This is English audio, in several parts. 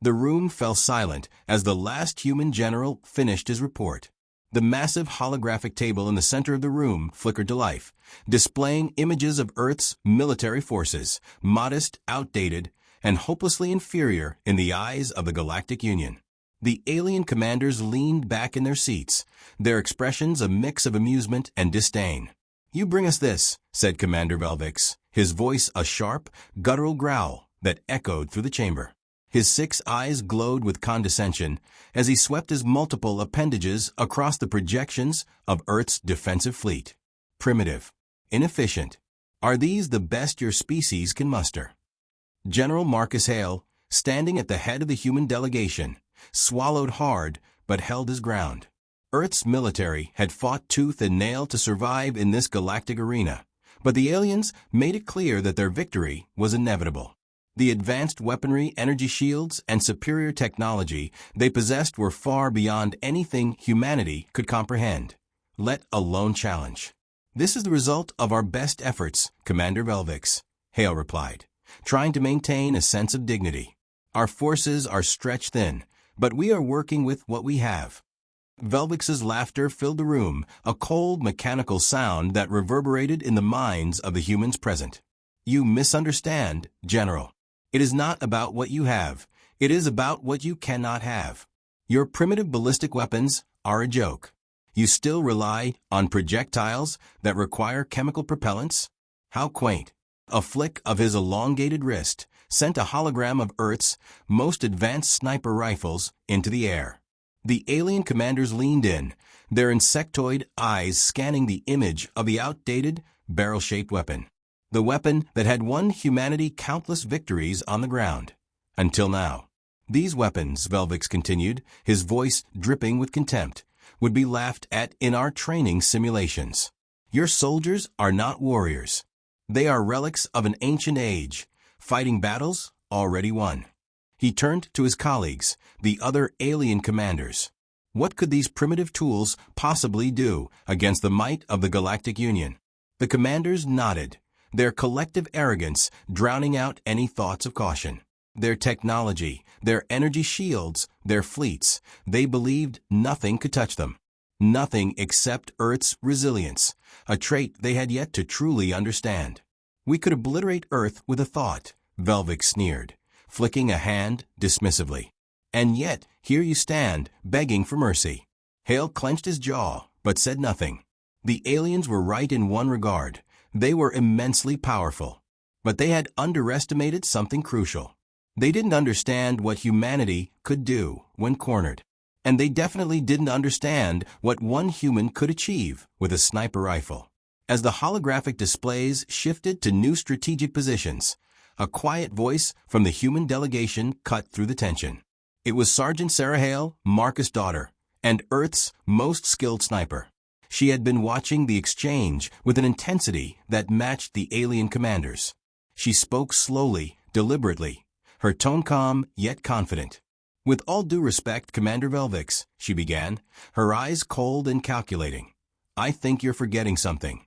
The room fell silent as the last human general finished his report. The massive holographic table in the center of the room flickered to life, displaying images of Earth's military forces, modest, outdated, and hopelessly inferior in the eyes of the Galactic Union. The alien commanders leaned back in their seats, their expressions a mix of amusement and disdain. "You bring us this," said Commander Velvix, his voice a sharp, guttural growl that echoed through the chamber. His 6 eyes glowed with condescension as he swept his multiple appendages across the projections of Earth's defensive fleet. "Primitive. Inefficient. Are these the best your species can muster?" General Marcus Hale, standing at the head of the human delegation, swallowed hard but held his ground. Earth's military had fought tooth and nail to survive in this galactic arena, but the aliens made it clear that their victory was inevitable. The advanced weaponry, energy shields, and superior technology they possessed were far beyond anything humanity could comprehend, let alone challenge. "This is the result of our best efforts, Commander Velvix," Hale replied, trying to maintain a sense of dignity. "Our forces are stretched thin, but we are working with what we have." Velvix's laughter filled the room, a cold, mechanical sound that reverberated in the minds of the humans present. "You misunderstand, General. It is not about what you have. It is about what you cannot have. Your primitive ballistic weapons are a joke. You still rely on projectiles that require chemical propellants? How quaint." A flick of his elongated wrist sent a hologram of Earth's most advanced sniper rifles into the air. The alien commanders leaned in, their insectoid eyes scanning the image of the outdated, barrel-shaped weapon. The weapon that had won humanity countless victories on the ground. Until now. These weapons, Velvix continued, his voice dripping with contempt, would be laughed at in our training simulations. Your soldiers are not warriors. They are relics of an ancient age, fighting battles already won. He turned to his colleagues, the other alien commanders. What could these primitive tools possibly do against the might of the Galactic Union? The commanders nodded, their collective arrogance drowning out any thoughts of caution. Their technology, their energy shields, their fleets, they believed nothing could touch them. Nothing except Earth's resilience, a trait they had yet to truly understand. "We could obliterate Earth with a thought," Velvix sneered, flicking a hand dismissively. "And yet, here you stand, begging for mercy." Hale clenched his jaw, but said nothing. The aliens were right in one regard. They were immensely powerful. But they had underestimated something crucial. They didn't understand what humanity could do when cornered. And they definitely didn't understand what one human could achieve with a sniper rifle. As the holographic displays shifted to new strategic positions, a quiet voice from the human delegation cut through the tension. It was Sergeant Sarah Hale, Marcus' daughter, and Earth's most skilled sniper. She had been watching the exchange with an intensity that matched the alien commanders. She spoke slowly, deliberately, her tone calm yet confident. "With all due respect, Commander Velvix," she began, her eyes cold and calculating, "I think you're forgetting something."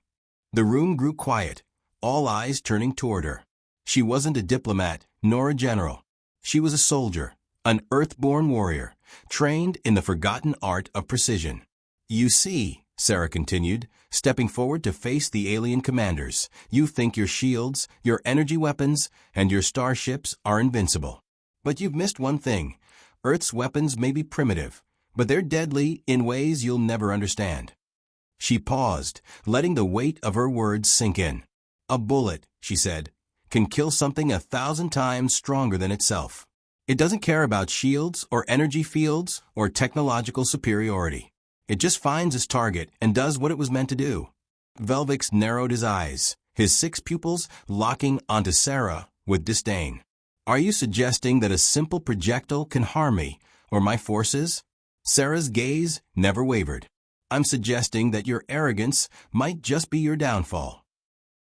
The room grew quiet, all eyes turning toward her. She wasn't a diplomat, nor a general. She was a soldier, an Earth-born warrior, trained in the forgotten art of precision. "You see," Sarah continued, stepping forward to face the alien commanders, "you think your shields, your energy weapons, and your starships are invincible. But you've missed one thing. Earth's weapons may be primitive, but they're deadly in ways you'll never understand." She paused, letting the weight of her words sink in. "A bullet," she said, "can kill something 1,000 times stronger than itself. It doesn't care about shields or energy fields or technological superiority. It just finds its target and does what it was meant to do." Velvix narrowed his eyes, his 6 pupils locking onto Sarah with disdain. "Are you suggesting that a simple projectile can harm me or my forces?" Sarah's gaze never wavered. "I'm suggesting that your arrogance might just be your downfall."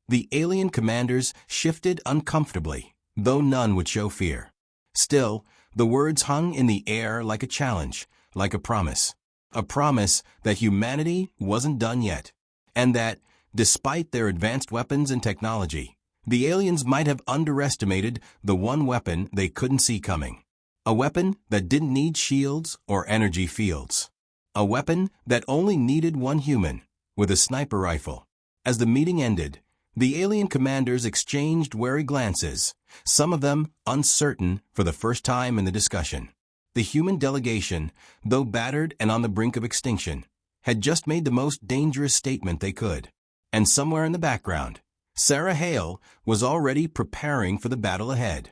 The alien commanders shifted uncomfortably, though none would show fear. Still, the words hung in the air like a challenge, like a promise. A promise that humanity wasn't done yet, and that, despite their advanced weapons and technology, the aliens might have underestimated the one weapon they couldn't see coming. A weapon that didn't need shields or energy fields. A weapon that only needed one human, with a sniper rifle. As the meeting ended, the alien commanders exchanged wary glances, some of them uncertain for the first time in the discussion. The human delegation, though battered and on the brink of extinction, had just made the most dangerous statement they could. And somewhere in the background, Sarah Hale was already preparing for the battle ahead.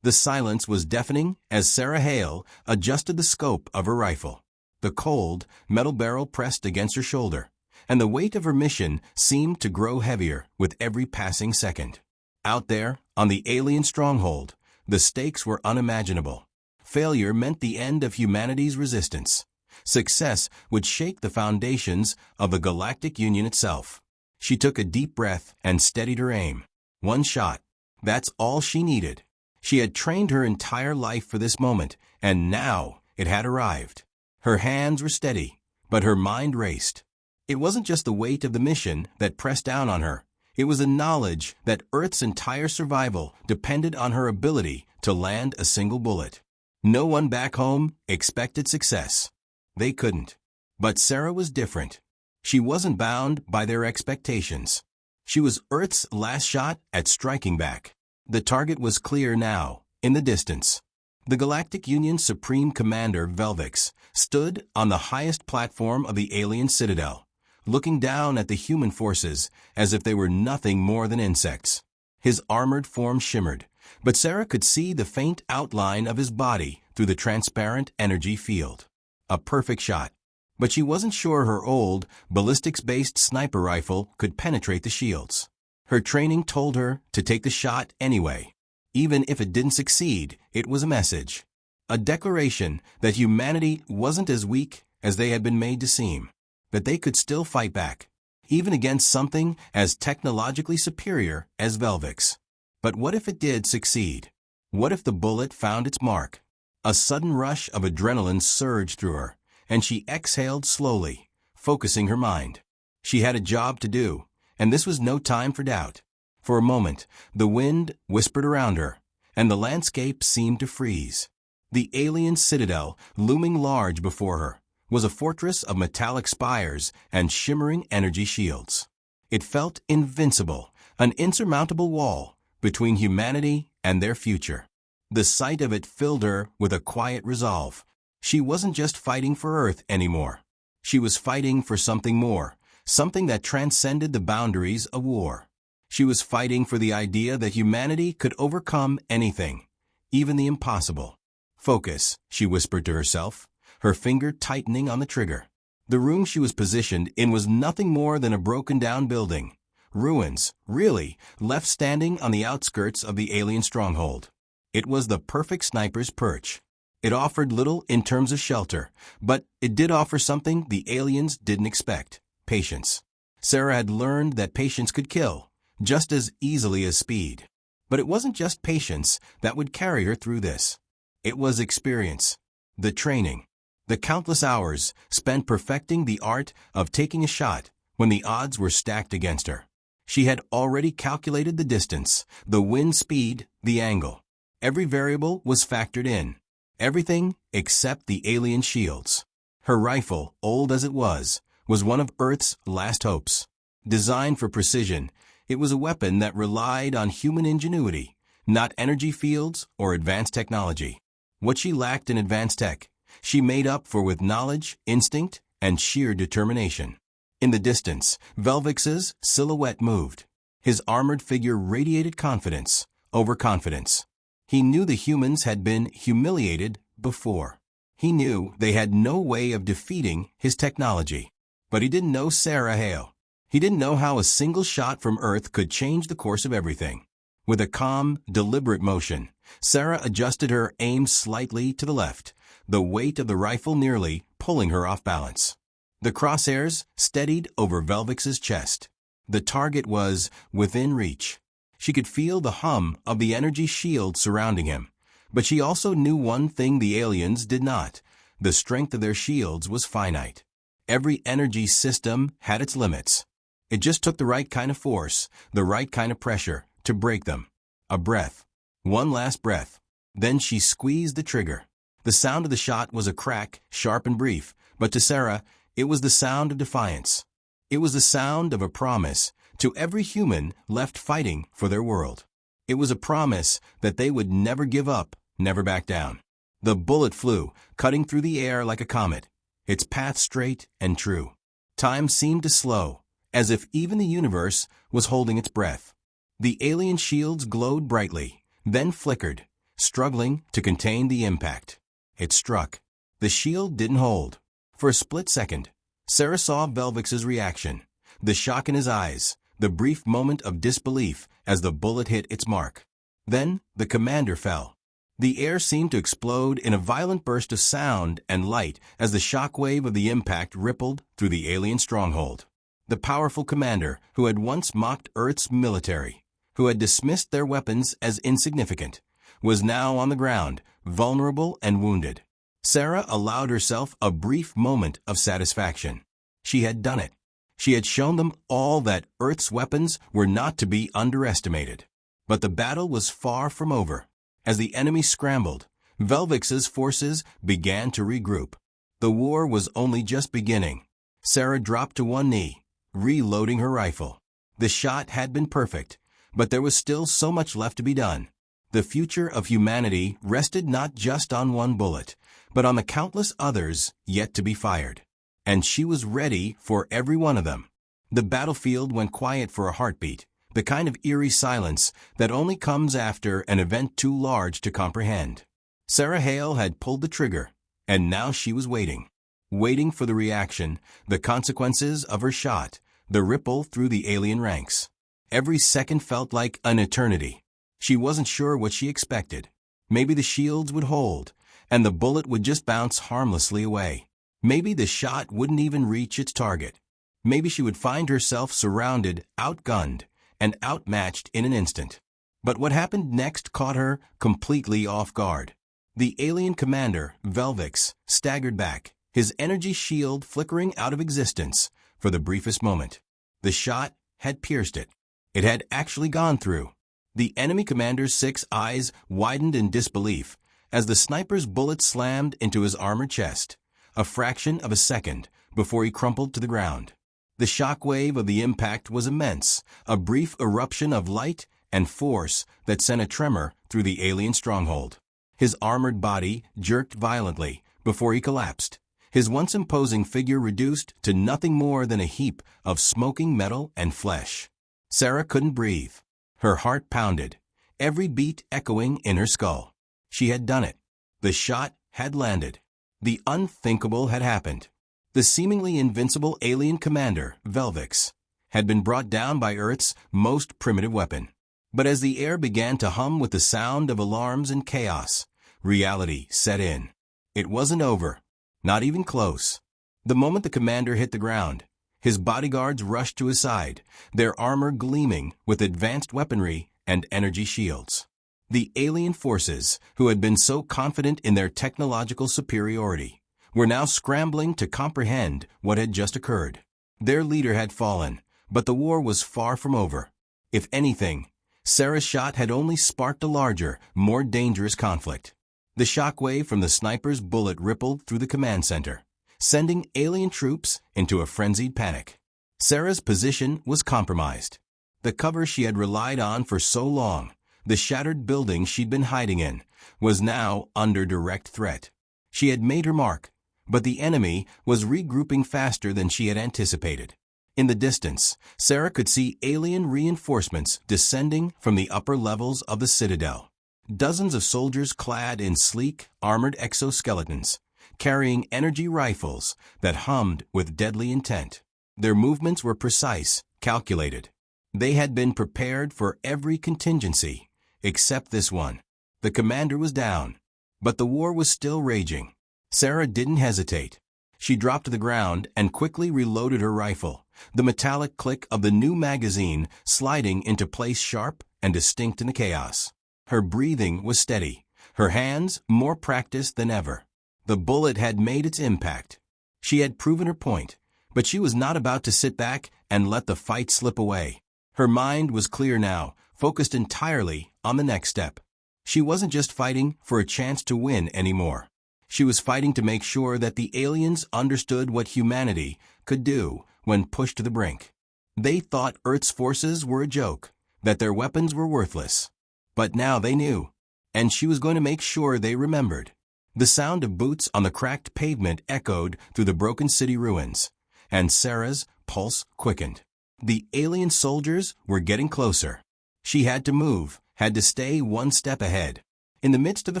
The silence was deafening as Sarah Hale adjusted the scope of her rifle. The cold, metal barrel pressed against her shoulder, and the weight of her mission seemed to grow heavier with every passing second. Out there, on the alien stronghold, the stakes were unimaginable. Failure meant the end of humanity's resistance. Success would shake the foundations of the Galactic Union itself. She took a deep breath and steadied her aim. One shot. That's all she needed. She had trained her entire life for this moment, and now it had arrived. Her hands were steady, but her mind raced. It wasn't just the weight of the mission that pressed down on her. It was the knowledge that Earth's entire survival depended on her ability to land a single bullet. No one back home expected success. They couldn't. But Sarah was different. She wasn't bound by their expectations. She was Earth's last shot at striking back. The target was clear now, in the distance. The Galactic Union's Supreme Commander, Velvix, stood on the highest platform of the alien citadel, looking down at the human forces as if they were nothing more than insects. His armored form shimmered, but Sarah could see the faint outline of his body through the transparent energy field. A perfect shot. But she wasn't sure her old, ballistics-based sniper rifle could penetrate the shields. Her training told her to take the shot anyway. Even if it didn't succeed, it was a message. A declaration that humanity wasn't as weak as they had been made to seem. That they could still fight back, even against something as technologically superior as Velvix. But what if it did succeed? What if the bullet found its mark? A sudden rush of adrenaline surged through her, and she exhaled slowly, focusing her mind. She had a job to do, and this was no time for doubt. For a moment, the wind whispered around her, and the landscape seemed to freeze. The alien citadel, looming large before her, was a fortress of metallic spires and shimmering energy shields. It felt invincible, an insurmountable wall between humanity and their future. The sight of it filled her with a quiet resolve. She wasn't just fighting for Earth anymore. She was fighting for something more, something that transcended the boundaries of war. She was fighting for the idea that humanity could overcome anything, even the impossible. "Focus," she whispered to herself, her finger tightening on the trigger. The room she was positioned in was nothing more than a broken-down building. Ruins, really, left standing on the outskirts of the alien stronghold. It was the perfect sniper's perch. It offered little in terms of shelter, but it did offer something the aliens didn't expect: patience. Sarah had learned that patience could kill, just as easily as speed. But it wasn't just patience that would carry her through this. It was experience, the training, the countless hours spent perfecting the art of taking a shot when the odds were stacked against her. She had already calculated the distance, the wind speed, the angle. Every variable was factored in. Everything except the alien shields. Her rifle, old as it was one of Earth's last hopes. Designed for precision, it was a weapon that relied on human ingenuity, not energy fields or advanced technology. What she lacked in advanced tech, she made up for with knowledge, instinct, and sheer determination. In the distance, Velvix's silhouette moved. His armored figure radiated confidence, overconfidence. He knew the humans had been humiliated before. He knew they had no way of defeating his technology. But he didn't know Sarah Hale. He didn't know how a single shot from Earth could change the course of everything. With a calm, deliberate motion, Sarah adjusted her aim slightly to the left, the weight of the rifle nearly pulling her off balance. The crosshairs steadied over Velvix's chest. The target was within reach. She could feel the hum of the energy shield surrounding him. But she also knew one thing the aliens did not. The strength of their shields was finite. Every energy system had its limits. It just took the right kind of force, the right kind of pressure, to break them. A breath. One last breath. Then she squeezed the trigger. The sound of the shot was a crack, sharp and brief, but to Sarah, it was the sound of defiance. It was the sound of a promise to every human left fighting for their world. It was a promise that they would never give up, never back down. The bullet flew, cutting through the air like a comet, its path straight and true. Time seemed to slow, as if even the universe was holding its breath. The alien shields glowed brightly, then flickered, struggling to contain the impact. It struck. The shield didn't hold. For a split second, Sarah saw Velvix's reaction, the shock in his eyes, the brief moment of disbelief as the bullet hit its mark. Then the commander fell. The air seemed to explode in a violent burst of sound and light as the shock wave of the impact rippled through the alien stronghold. The powerful commander who had once mocked Earth's military, who had dismissed their weapons as insignificant, was now on the ground, vulnerable and wounded. Sarah allowed herself a brief moment of satisfaction. She had done it. She had shown them all that Earth's weapons were not to be underestimated. But the battle was far from over. As the enemy scrambled, Velvix's forces began to regroup. The war was only just beginning. Sarah dropped to one knee, reloading her rifle. The shot had been perfect, but there was still so much left to be done. The future of humanity rested not just on one bullet, but on the countless others yet to be fired. And she was ready for every one of them. The battlefield went quiet for a heartbeat, the kind of eerie silence that only comes after an event too large to comprehend. Sarah Hale had pulled the trigger, and now she was waiting. Waiting for the reaction, the consequences of her shot, the ripple through the alien ranks. Every second felt like an eternity. She wasn't sure what she expected. Maybe the shields would hold, and the bullet would just bounce harmlessly away. Maybe the shot wouldn't even reach its target. Maybe she would find herself surrounded, outgunned, and outmatched in an instant. But what happened next caught her completely off guard. The alien commander, Velvix, staggered back, his energy shield flickering out of existence for the briefest moment. The shot had pierced it. It had actually gone through. The enemy commander's 6 eyes widened in disbelief as the sniper's bullet slammed into his armored chest, a fraction of a second before he crumpled to the ground. The shock wave of the impact was immense, a brief eruption of light and force that sent a tremor through the alien stronghold. His armored body jerked violently before he collapsed, his once imposing figure reduced to nothing more than a heap of smoking metal and flesh. Sarah couldn't breathe. Her heart pounded, every beat echoing in her skull. She had done it. The shot had landed. The unthinkable had happened. The seemingly invincible alien commander, Velvix, had been brought down by Earth's most primitive weapon. But as the air began to hum with the sound of alarms and chaos, reality set in. It wasn't over, not even close. The moment the commander hit the ground, his bodyguards rushed to his side, their armor gleaming with advanced weaponry and energy shields. The alien forces, who had been so confident in their technological superiority, were now scrambling to comprehend what had just occurred. Their leader had fallen, but the war was far from over. If anything, Sarah's shot had only sparked a larger, more dangerous conflict. The shockwave from the sniper's bullet rippled through the command center, sending alien troops into a frenzied panic. Sarah's position was compromised. The cover she had relied on for so long, the shattered building she'd been hiding in, was now under direct threat. She had made her mark, but the enemy was regrouping faster than she had anticipated. In the distance, Sarah could see alien reinforcements descending from the upper levels of the citadel. Dozens of soldiers clad in sleek, armored exoskeletons, carrying energy rifles that hummed with deadly intent. Their movements were precise, calculated. They had been prepared for every contingency, except this one. The commander was down, but the war was still raging. Sarah didn't hesitate. She dropped to the ground and quickly reloaded her rifle, the metallic click of the new magazine sliding into place sharp and distinct in the chaos. Her breathing was steady, her hands more practiced than ever. The bullet had made its impact. She had proven her point, but she was not about to sit back and let the fight slip away. Her mind was clear now, focused entirely on the next step. She wasn't just fighting for a chance to win anymore. She was fighting to make sure that the aliens understood what humanity could do when pushed to the brink. They thought Earth's forces were a joke, that their weapons were worthless. But now they knew, and she was going to make sure they remembered. The sound of boots on the cracked pavement echoed through the broken city ruins, and Sarah's pulse quickened. The alien soldiers were getting closer. She had to move, had to stay one step ahead. In the midst of the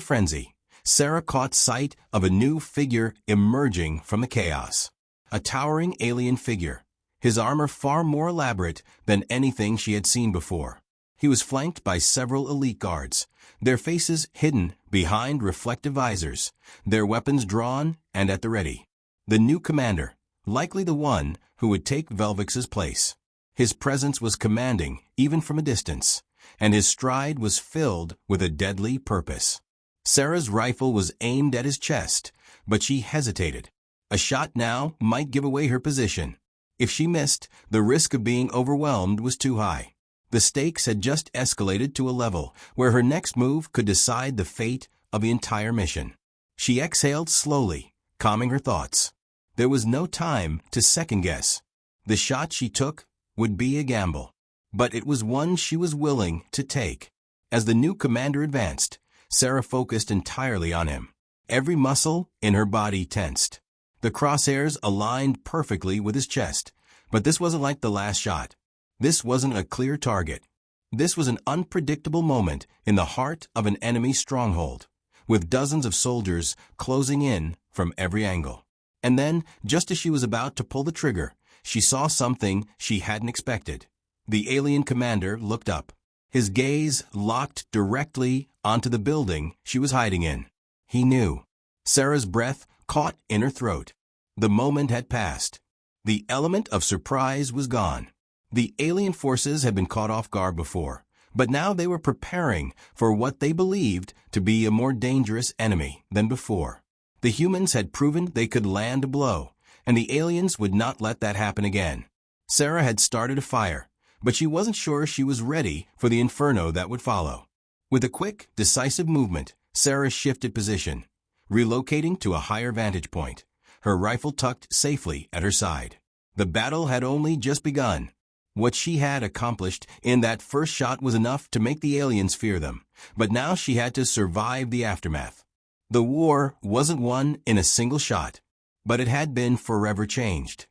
frenzy, Sarah caught sight of a new figure emerging from the chaos. A towering alien figure, his armor far more elaborate than anything she had seen before. He was flanked by several elite guards, their faces hidden behind reflective visors, their weapons drawn and at the ready. The new commander, likely the one who would take Velvix's place. His presence was commanding even from a distance, and his stride was filled with a deadly purpose. Sarah's rifle was aimed at his chest, but she hesitated. A shot now might give away her position. If she missed, the risk of being overwhelmed was too high. The stakes had just escalated to a level where her next move could decide the fate of the entire mission. She exhaled slowly, calming her thoughts. There was no time to second-guess. The shot she took would be a gamble, but it was one she was willing to take. As the new commander advanced, Sarah focused entirely on him. Every muscle in her body tensed. The crosshairs aligned perfectly with his chest, but this wasn't like the last shot. This wasn't a clear target. This was an unpredictable moment in the heart of an enemy stronghold, with dozens of soldiers closing in from every angle. And then, just as she was about to pull the trigger, she saw something she hadn't expected. The alien commander looked up. His gaze locked directly onto the building she was hiding in. He knew. Sarah's breath caught in her throat. The moment had passed. The element of surprise was gone. The alien forces had been caught off guard before, but now they were preparing for what they believed to be a more dangerous enemy than before. The humans had proven they could land a blow, and the aliens would not let that happen again. Sarah had started a fire, but she wasn't sure she was ready for the inferno that would follow. With a quick, decisive movement, Sarah shifted position, relocating to a higher vantage point, her rifle tucked safely at her side. The battle had only just begun. What she had accomplished in that first shot was enough to make the aliens fear them, but now she had to survive the aftermath. The war wasn't won in a single shot, but it had been forever changed.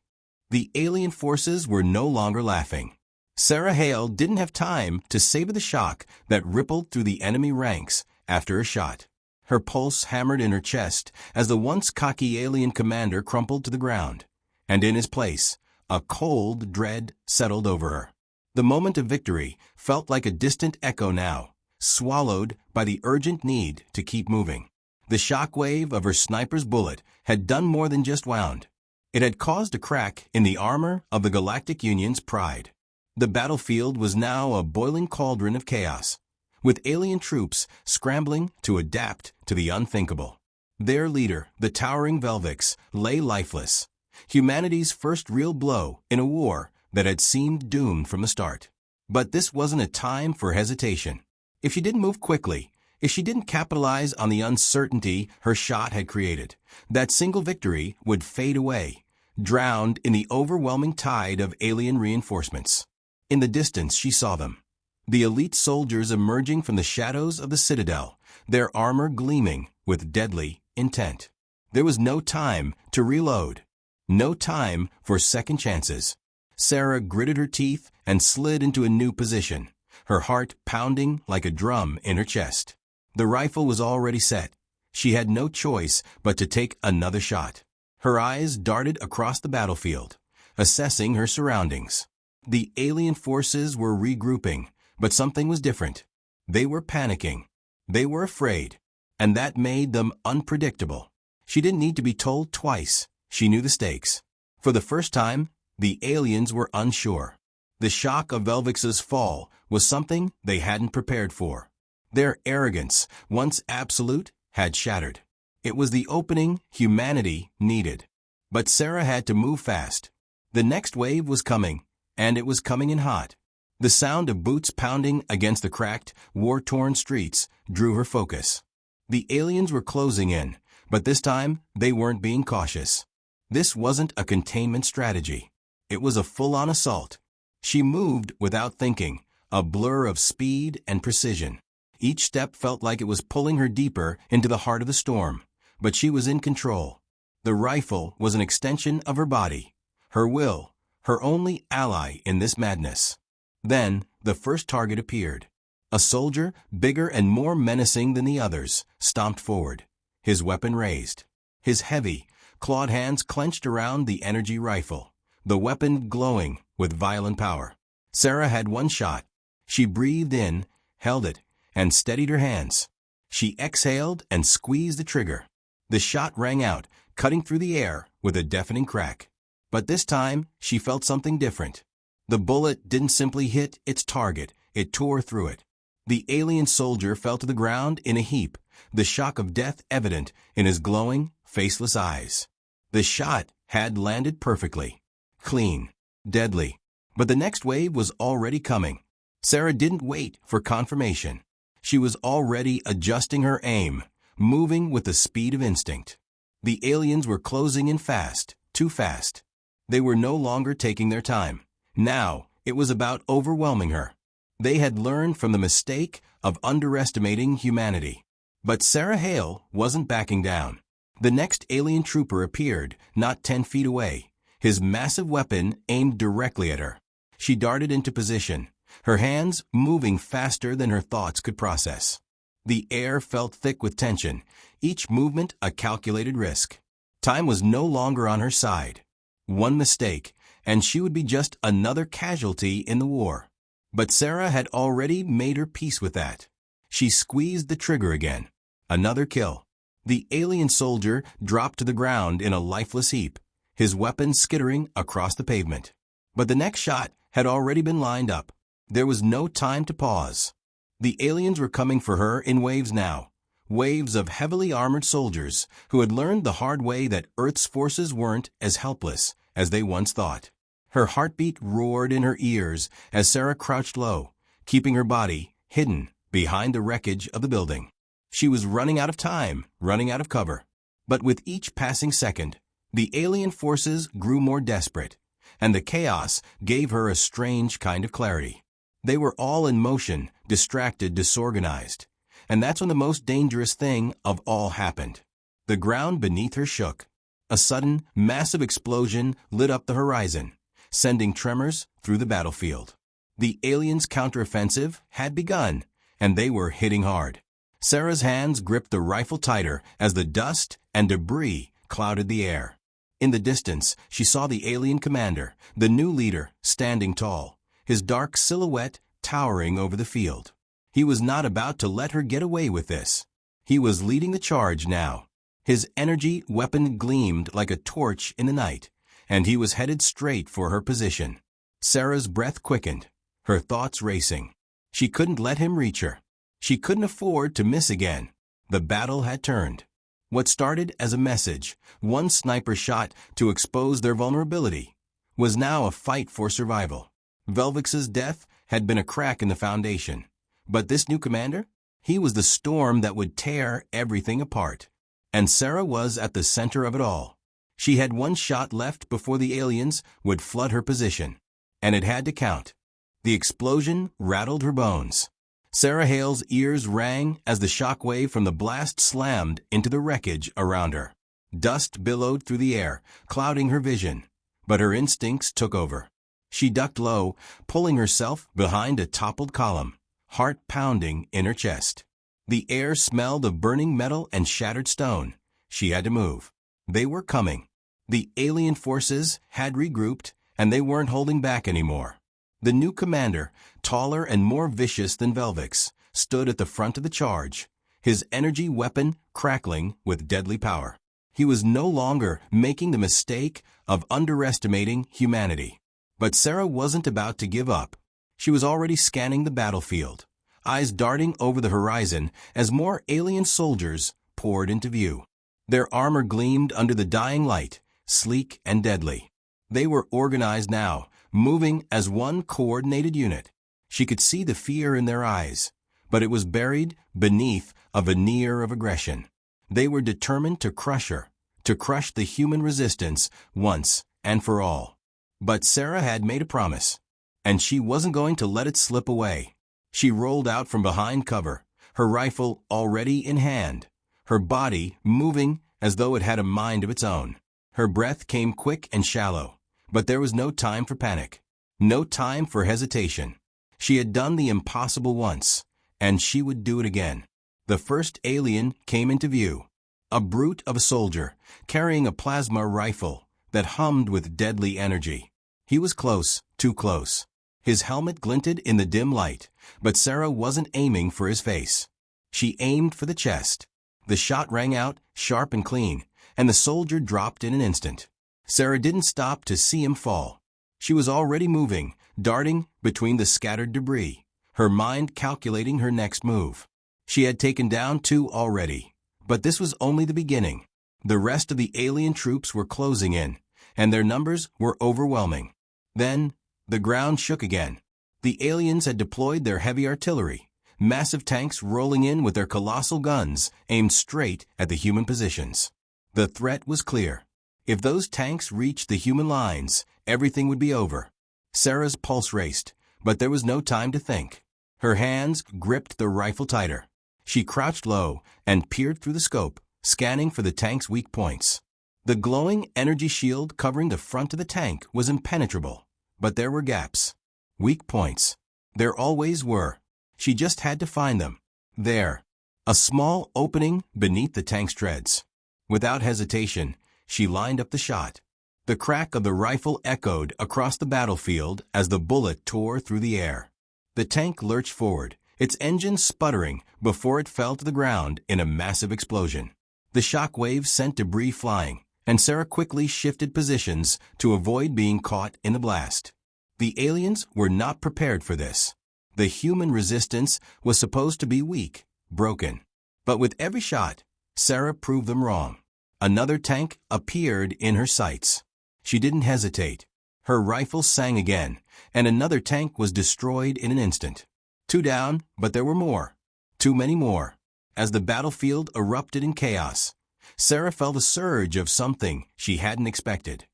The alien forces were no longer laughing. Sarah Hale didn't have time to savor the shock that rippled through the enemy ranks after a shot. Her pulse hammered in her chest as the once cocky alien commander crumpled to the ground, and in his place, a cold dread settled over her. The moment of victory felt like a distant echo now, swallowed by the urgent need to keep moving. The shockwave of her sniper's bullet had done more than just wound. It had caused a crack in the armor of the Galactic Union's pride. The battlefield was now a boiling cauldron of chaos, with alien troops scrambling to adapt to the unthinkable. Their leader, the towering Velvix, lay lifeless. Humanity's first real blow in a war that had seemed doomed from the start. But this wasn't a time for hesitation. If she didn't move quickly, if she didn't capitalize on the uncertainty her shot had created, that single victory would fade away, drowned in the overwhelming tide of alien reinforcements. In the distance she saw them. The elite soldiers emerging from the shadows of the citadel, their armor gleaming with deadly intent. There was no time to reload. No time for second chances. Sarah gritted her teeth and slid into a new position, her heart pounding like a drum in her chest. The rifle was already set. She had no choice but to take another shot. Her eyes darted across the battlefield, assessing her surroundings. The alien forces were regrouping, but something was different. They were panicking. They were afraid, and that made them unpredictable. She didn't need to be told twice. She knew the stakes. For the first time, the aliens were unsure. The shock of Velvix's fall was something they hadn't prepared for. Their arrogance, once absolute, had shattered. It was the opening humanity needed. But Sarah had to move fast. The next wave was coming, and it was coming in hot. The sound of boots pounding against the cracked, war-torn streets drew her focus. The aliens were closing in, But this time, they weren't being cautious. This wasn't a containment strategy. It was a full-on assault. She moved without thinking, a blur of speed and precision. Each step felt like it was pulling her deeper into the heart of the storm, but she was in control. The rifle was an extension of her body, her will, her only ally in this madness. Then, the first target appeared. A soldier, bigger and more menacing than the others, stomped forward, his weapon raised. His heavy, clawed hands clenched around the energy rifle, the weapon glowing with violent power. Sarah had one shot. She breathed in, held it, and steadied her hands. She exhaled and squeezed the trigger. The shot rang out, cutting through the air with a deafening crack. But this time, she felt something different. The bullet didn't simply hit its target, it tore through it. The alien soldier fell to the ground in a heap, the shock of death evident in his glowing, faceless eyes. The shot had landed perfectly. Clean. Deadly. But the next wave was already coming. Sarah didn't wait for confirmation. She was already adjusting her aim, moving with the speed of instinct. The aliens were closing in fast, too fast. They were no longer taking their time. Now, it was about overwhelming her. They had learned from the mistake of underestimating humanity. But Sarah Hale wasn't backing down. The next alien trooper appeared, not 10 feet away, his massive weapon aimed directly at her. She darted into position, her hands moving faster than her thoughts could process. The air felt thick with tension, each movement a calculated risk. Time was no longer on her side. One mistake, and she would be just another casualty in the war. But Sarah had already made her peace with that. She squeezed the trigger again. Another kill. The alien soldier dropped to the ground in a lifeless heap, his weapon skittering across the pavement. But the next shot had already been lined up. There was no time to pause. The aliens were coming for her in waves now. Waves of heavily armored soldiers who had learned the hard way that Earth's forces weren't as helpless as they once thought. Her heartbeat roared in her ears as Sarah crouched low, keeping her body hidden behind the wreckage of the building. She was running out of time, running out of cover. But with each passing second, the alien forces grew more desperate, and the chaos gave her a strange kind of clarity. They were all in motion, distracted, disorganized. And that's when the most dangerous thing of all happened. The ground beneath her shook. A sudden, massive explosion lit up the horizon, sending tremors through the battlefield. The aliens' counteroffensive had begun, and they were hitting hard. Sarah's hands gripped the rifle tighter as the dust and debris clouded the air. In the distance, she saw the alien commander, the new leader, standing tall, his dark silhouette towering over the field. He was not about to let her get away with this. He was leading the charge now. His energy weapon gleamed like a torch in the night, and he was headed straight for her position. Sarah's breath quickened, her thoughts racing. She couldn't let him reach her. She couldn't afford to miss again. The battle had turned. What started as a message, one sniper shot to expose their vulnerability, was now a fight for survival. Velvix's death had been a crack in the foundation. But this new commander? He was the storm that would tear everything apart. And Sarah was at the center of it all. She had one shot left before the aliens would flood her position. And it had to count. The explosion rattled her bones. Sarah Hale's ears rang as the shockwave from the blast slammed into the wreckage around her. Dust billowed through the air, clouding her vision. But her instincts took over. She ducked low, pulling herself behind a toppled column, heart pounding in her chest. The air smelled of burning metal and shattered stone. She had to move. They were coming. The alien forces had regrouped, and they weren't holding back anymore. The new commander, taller and more vicious than Velvix, stood at the front of the charge, his energy weapon crackling with deadly power. He was no longer making the mistake of underestimating humanity. But Sarah wasn't about to give up. She was already scanning the battlefield, eyes darting over the horizon as more alien soldiers poured into view. Their armor gleamed under the dying light, sleek and deadly. They were organized now, moving as one coordinated unit. She could see the fear in their eyes, but it was buried beneath a veneer of aggression. They were determined to crush her, to crush the human resistance once and for all. But Sarah had made a promise, and she wasn't going to let it slip away. She rolled out from behind cover, her rifle already in hand, her body moving as though it had a mind of its own. Her breath came quick and shallow, but there was no time for panic, no time for hesitation. She had done the impossible once, and she would do it again. The first alien came into view, a brute of a soldier, carrying a plasma rifle that hummed with deadly energy. He was close, too close. His helmet glinted in the dim light, but Sarah wasn't aiming for his face. She aimed for the chest. The shot rang out, sharp and clean, and the soldier dropped in an instant. Sarah didn't stop to see him fall. She was already moving, darting between the scattered debris, her mind calculating her next move. She had taken down 2 already, but this was only the beginning. The rest of the alien troops were closing in, and their numbers were overwhelming. Then, the ground shook again. The aliens had deployed their heavy artillery, massive tanks rolling in with their colossal guns aimed straight at the human positions. The threat was clear. If those tanks reached the human lines, everything would be over. Sarah's pulse raced, but there was no time to think. Her hands gripped the rifle tighter. She crouched low and peered through the scope, scanning for the tank's weak points. The glowing energy shield covering the front of the tank was impenetrable, but there were gaps. Weak points. There always were. She just had to find them. There. A small opening beneath the tank's treads. Without hesitation, she lined up the shot. The crack of the rifle echoed across the battlefield as the bullet tore through the air. The tank lurched forward, its engine sputtering before it fell to the ground in a massive explosion. The shock waves sent debris flying, and Sarah quickly shifted positions to avoid being caught in the blast. The aliens were not prepared for this. The human resistance was supposed to be weak, broken. But with every shot, Sarah proved them wrong. Another tank appeared in her sights. She didn't hesitate. Her rifle sang again, and another tank was destroyed in an instant. 2 down, but there were more. Too many more. As the battlefield erupted in chaos, Sarah felt a surge of something she hadn't expected.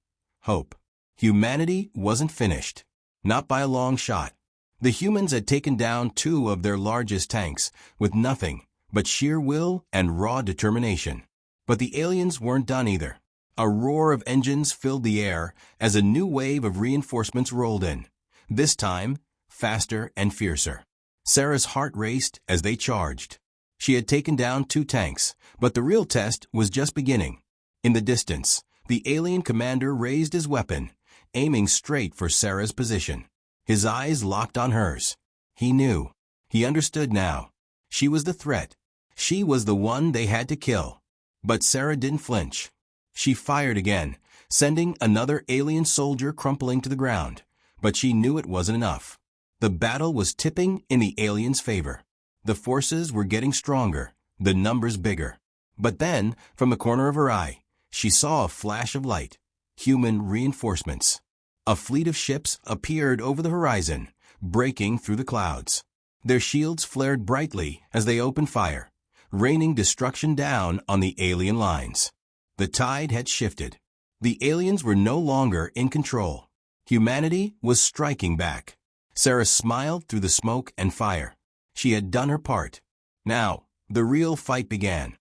Hope. Humanity wasn't finished. Not by a long shot. The humans had taken down 2 of their largest tanks with nothing but sheer will and raw determination. But the aliens weren't done either. A roar of engines filled the air as a new wave of reinforcements rolled in. This time, faster and fiercer. Sarah's heart raced as they charged. She had taken down 2 tanks, but the real test was just beginning. In the distance, the alien commander raised his weapon, aiming straight for Sarah's position. His eyes locked on hers. He knew. He understood now. She was the threat. She was the one they had to kill. But Sarah didn't flinch. She fired again, sending another alien soldier crumpling to the ground. But she knew it wasn't enough. The battle was tipping in the aliens' favor. The forces were getting stronger, the numbers bigger. But then, from the corner of her eye, she saw a flash of light. Human reinforcements. A fleet of ships appeared over the horizon, breaking through the clouds. Their shields flared brightly as they opened fire, raining destruction down on the alien lines. The tide had shifted. The aliens were no longer in control. Humanity was striking back. Sarah smiled through the smoke and fire. She had done her part. Now, the real fight began.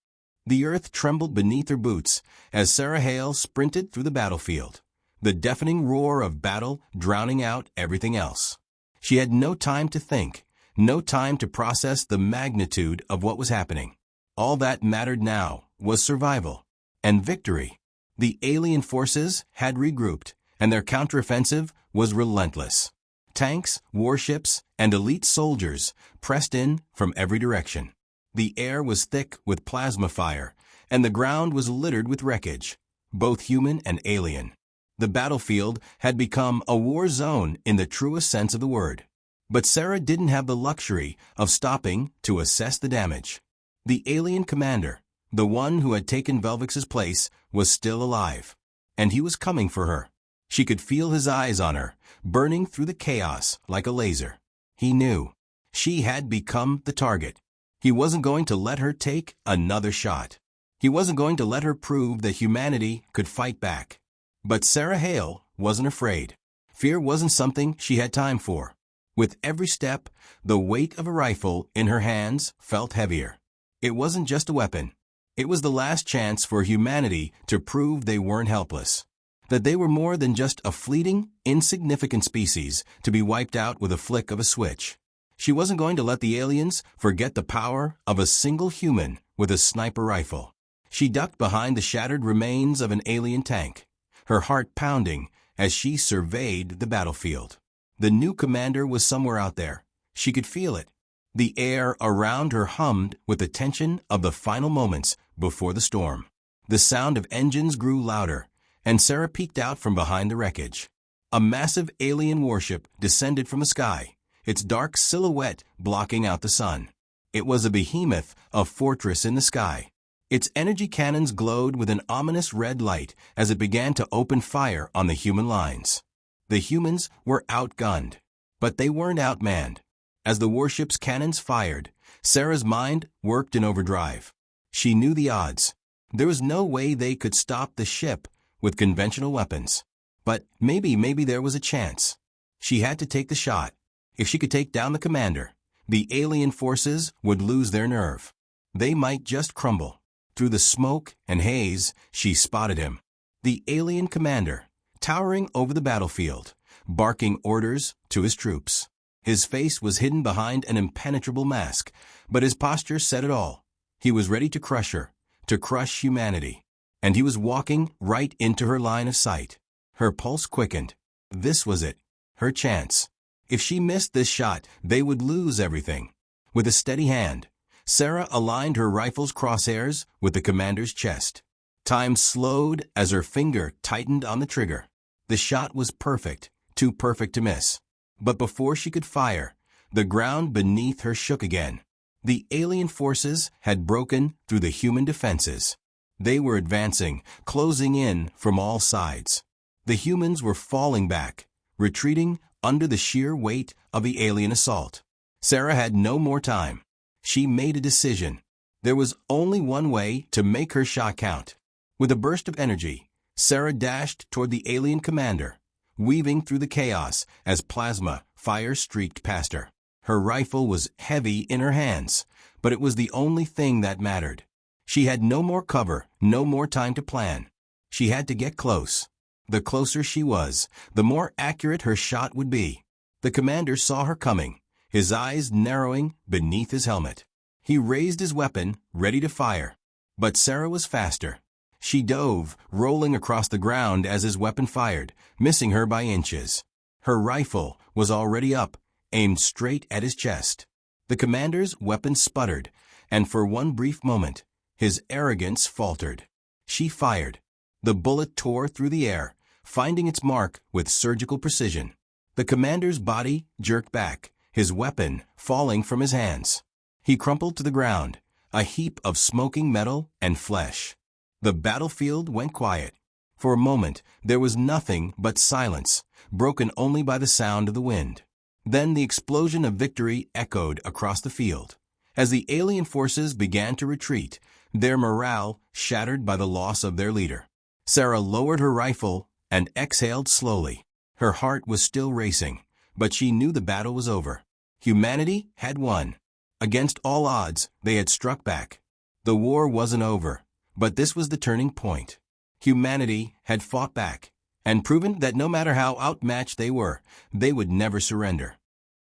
The earth trembled beneath her boots as Sarah Hale sprinted through the battlefield, the deafening roar of battle drowning out everything else. She had no time to think, no time to process the magnitude of what was happening. All that mattered now was survival and victory. The alien forces had regrouped, and their counteroffensive was relentless. Tanks, warships, and elite soldiers pressed in from every direction. The air was thick with plasma fire, and the ground was littered with wreckage, both human and alien. The battlefield had become a war zone in the truest sense of the word. But Sarah didn't have the luxury of stopping to assess the damage. The alien commander, the one who had taken Velvix's place, was still alive, and he was coming for her. She could feel his eyes on her, burning through the chaos like a laser. He knew. She had become the target. He wasn't going to let her take another shot. He wasn't going to let her prove that humanity could fight back. But Sarah Hale wasn't afraid. Fear wasn't something she had time for. With every step, the weight of a rifle in her hands felt heavier. It wasn't just a weapon. It was the last chance for humanity to prove they weren't helpless. That they were more than just a fleeting, insignificant species to be wiped out with a flick of a switch. She wasn't going to let the aliens forget the power of a single human with a sniper rifle. She ducked behind the shattered remains of an alien tank, her heart pounding as she surveyed the battlefield. The new commander was somewhere out there. She could feel it. The air around her hummed with the tension of the final moments before the storm. The sound of engines grew louder, and Sarah peeked out from behind the wreckage. A massive alien warship descended from the sky, its dark silhouette blocking out the sun. It was a behemoth, a fortress in the sky. Its energy cannons glowed with an ominous red light as it began to open fire on the human lines. The humans were outgunned, but they weren't outmanned. As the warship's cannons fired, Sarah's mind worked in overdrive. She knew the odds. There was no way they could stop the ship with conventional weapons. But maybe there was a chance. She had to take the shot. If she could take down the commander, the alien forces would lose their nerve. They might just crumble. Through the smoke and haze, she spotted him. The alien commander, towering over the battlefield, barking orders to his troops. His face was hidden behind an impenetrable mask, but his posture said it all. He was ready to crush her, to crush humanity. And he was walking right into her line of sight. Her pulse quickened. This was it, her chance. If she missed this shot, they would lose everything. With a steady hand, Sarah aligned her rifle's crosshairs with the commander's chest. Time slowed as her finger tightened on the trigger. The shot was perfect, too perfect to miss. But before she could fire, the ground beneath her shook again. The alien forces had broken through the human defenses. They were advancing, closing in from all sides. The humans were falling back, retreating under the sheer weight of the alien assault. Sarah had no more time. She made a decision. There was only one way to make her shot count. With a burst of energy, Sarah dashed toward the alien commander, weaving through the chaos as plasma fire streaked past her. Her rifle was heavy in her hands, but it was the only thing that mattered. She had no more cover, no more time to plan. She had to get close. The closer she was, the more accurate her shot would be. The commander saw her coming, his eyes narrowing beneath his helmet. He raised his weapon, ready to fire. But Sarah was faster. She dove, rolling across the ground as his weapon fired, missing her by inches. Her rifle was already up, aimed straight at his chest. The commander's weapon sputtered, and for one brief moment, his arrogance faltered. She fired. The bullet tore through the air, finding its mark with surgical precision. The commander's body jerked back, his weapon falling from his hands. He crumpled to the ground, a heap of smoking metal and flesh. The battlefield went quiet. For a moment, there was nothing but silence, broken only by the sound of the wind. Then the explosion of victory echoed across the field. As the alien forces began to retreat, their morale shattered by the loss of their leader. Sarah lowered her rifle and exhaled slowly. Her heart was still racing, but she knew the battle was over. Humanity had won. Against all odds, they had struck back. The war wasn't over, but this was the turning point. Humanity had fought back and proven that no matter how outmatched they were, they would never surrender.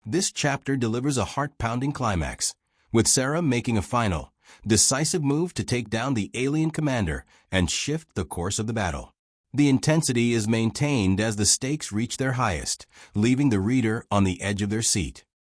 This chapter delivers a heart-pounding climax, with Sarah making a final, decisive move to take down the alien commander and shift the course of the battle. The intensity is maintained as the stakes reach their highest, leaving the reader on the edge of their seat.